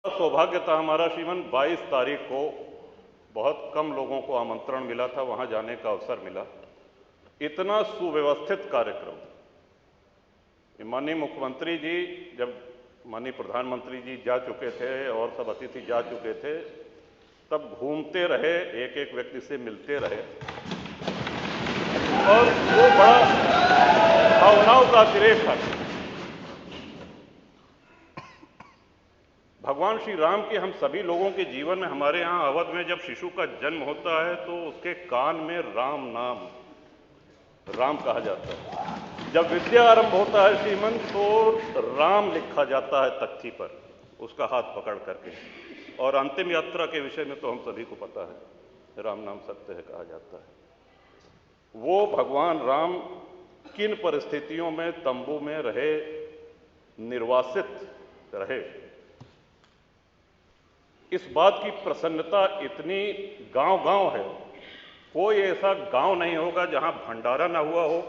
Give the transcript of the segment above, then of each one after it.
सौभाग्य था हमारा श्रीमान 22 तारीख को बहुत कम लोगों को आमंत्रण मिला था, वहां जाने का अवसर मिला। इतना सुव्यवस्थित कार्यक्रम, माननीय मुख्यमंत्री जी जब माननीय प्रधानमंत्री जी जा चुके थे और सब अतिथि जा चुके थे, तब घूमते रहे, एक एक व्यक्ति से मिलते रहे और वो बड़ा भावनाओं का अतिरेक था। भगवान श्री राम के हम सभी लोगों के जीवन में, हमारे यहाँ अवध में जब शिशु का जन्म होता है तो उसके कान में राम नाम, राम कहा जाता है। जब विद्या आरंभ होता है श्रीमन, तो राम लिखा जाता है तख्ती पर, उसका हाथ पकड़ करके। और अंतिम यात्रा के विषय में तो हम सभी को पता है, राम नाम सत्य है कहा जाता है। वो भगवान राम किन परिस्थितियों में तंबू में रहे, निर्वासित रहे, इस बात की प्रसन्नता इतनी गांव-गांव है। कोई ऐसा गांव नहीं होगा जहां भंडारा ना हुआ हो,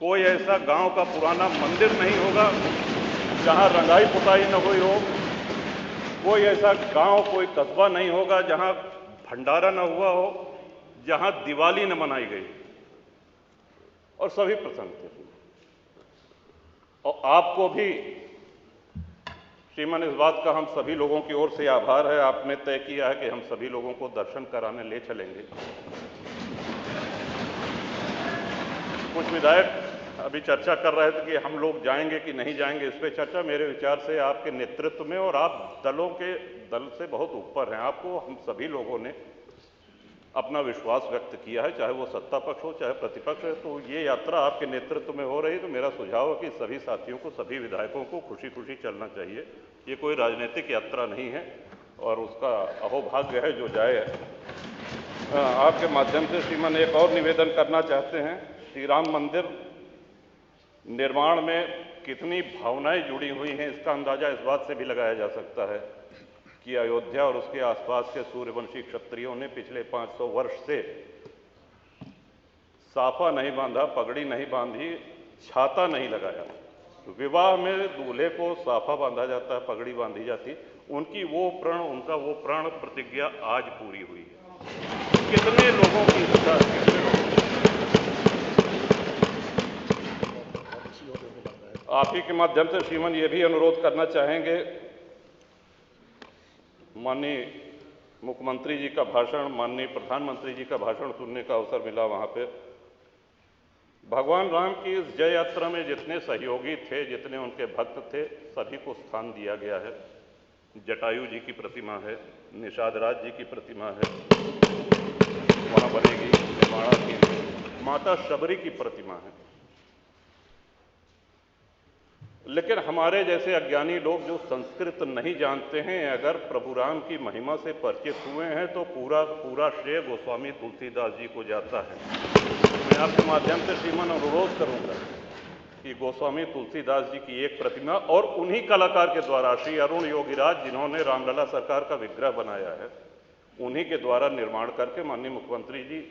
कोई ऐसा गांव का पुराना मंदिर नहीं होगा जहां रंगाई पुताई न हुई हो, कोई ऐसा गांव, कोई कस्बा नहीं होगा जहां भंडारा न हुआ हो, जहां दिवाली न मनाई गई। और सभी प्रसन्न थे। और आपको भी श्रीमान, इस बात का हम सभी लोगों की ओर से आभार है, आपने तय किया है कि हम सभी लोगों को दर्शन कराने ले चलेंगे। कुछ विधायक अभी चर्चा कर रहे थे कि हम लोग जाएंगे कि नहीं जाएंगे। इस पर चर्चा मेरे विचार से आपके नेतृत्व में, और आप दल से बहुत ऊपर हैं, आपको हम सभी लोगों ने अपना विश्वास व्यक्त किया है, चाहे वो सत्ता पक्ष हो चाहे प्रतिपक्ष है। तो ये यात्रा आपके नेतृत्व में हो रही है, तो मेरा सुझाव है कि सभी साथियों को, सभी विधायकों को खुशी खुशी चलना चाहिए। ये कोई राजनीतिक यात्रा नहीं है और उसका अहोभाग्य है जो जाए। आपके माध्यम से श्रीमान एक और निवेदन करना चाहते हैं। श्री राम मंदिर निर्माण में कितनी भावनाएं जुड़ी हुई हैं, इसका अंदाजा इस बात से भी लगाया जा सकता है कि अयोध्या और उसके आसपास के सूर्यवंशी क्षत्रियों ने पिछले 500 वर्ष से साफा नहीं बांधा, पगड़ी नहीं बांधी, छाता नहीं लगाया। विवाह में दूल्हे को साफा बांधा जाता है, पगड़ी बांधी जाती। उनका वो प्रण प्रतिज्ञा आज पूरी हुई है। कितने लोगों की इच्छा, कितने लोगों आप ही के माध्यम से श्रीमान ये भी अनुरोध करना चाहेंगे, माननीय मुख्यमंत्री जी का भाषण, माननीय प्रधानमंत्री जी का भाषण सुनने का अवसर मिला। वहां पे भगवान राम की इस जय यात्रा में जितने सहयोगी थे, जितने उनके भक्त थे, सभी को स्थान दिया गया है। जटायु जी की प्रतिमा है, निषाद राज जी की प्रतिमा है, वहां बनेगी निर्माणा की, माता शबरी की प्रतिमा है। लेकिन हमारे जैसे अज्ञानी लोग जो संस्कृत नहीं जानते हैं, अगर प्रभु राम की महिमा से परिचित हुए हैं तो पूरा श्रेय गोस्वामी तुलसीदास जी को जाता है। मैं आपके माध्यम से श्रीमान अनुरोध करूंगा कि गोस्वामी तुलसीदास जी की एक प्रतिमा, और उन्हीं कलाकार के द्वारा, श्री अरुण योगीराज जिन्होंने रामलला सरकार का विग्रह बनाया है, उन्हीं के द्वारा निर्माण करके माननीय मुख्यमंत्री जी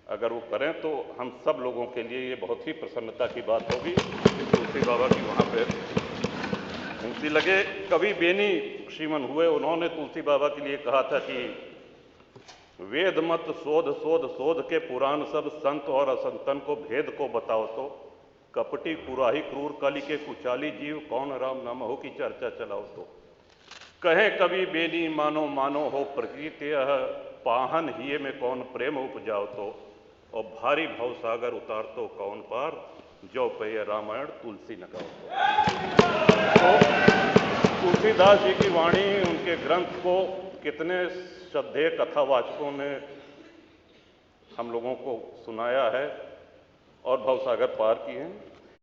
अगर वो करें तो हम सब लोगों के लिए ये बहुत ही प्रसन्नता की बात होगी कि तुलसी बाबा की वहाँ पे मूर्ति लगे। कवि बेनी श्रीमन हुए, उन्होंने तुलसी बाबा के लिए कहा था कि वेद मत शोध शोध शोध के पुराण सब, संत और असंतन को भेद को बताओ तो, कपटी कुराही क्रूर कली के कुचाली जीव, कौन राम नाम हो की चर्चा चलाओ तो। कहे कवि बेनी मानो मानो हो प्रकृति, पाहन हिये में कौन प्रेम उपजाओ तो, और भारी भव सागर उतार तो कौन पार, जो पे रामायण तुलसी न गाओ तो तुलसीदास जी की वाणी, उनके ग्रंथ को कितने श्रद्धेय कथावाचकों ने हम लोगों को सुनाया है और भवसागर पार किए हैं।